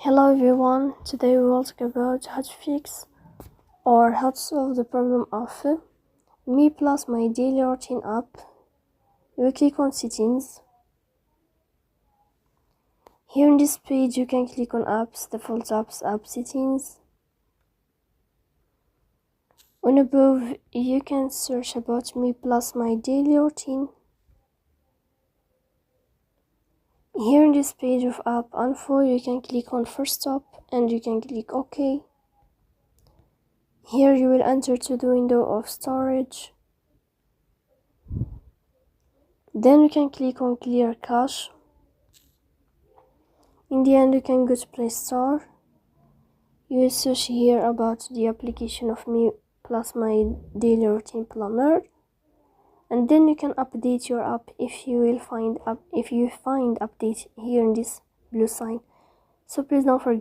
Hello everyone, today we will talk about how to fix or how to solve the problem of Me Plus My Daily Routine app. You click on settings. Here in this page you can click on apps, default apps, app settings. On above you can search about Me Plus My Daily Routine. Here in this page of app info you can click on first stop and you can click OK. Here you will enter to the window of storage. Then you can click on clear cache. In the end you can go to Play Store. You will search here about the application of Me Plus My Daily Routine Planner, and then you can update your app if you find update here in this blue sign. So please don't forget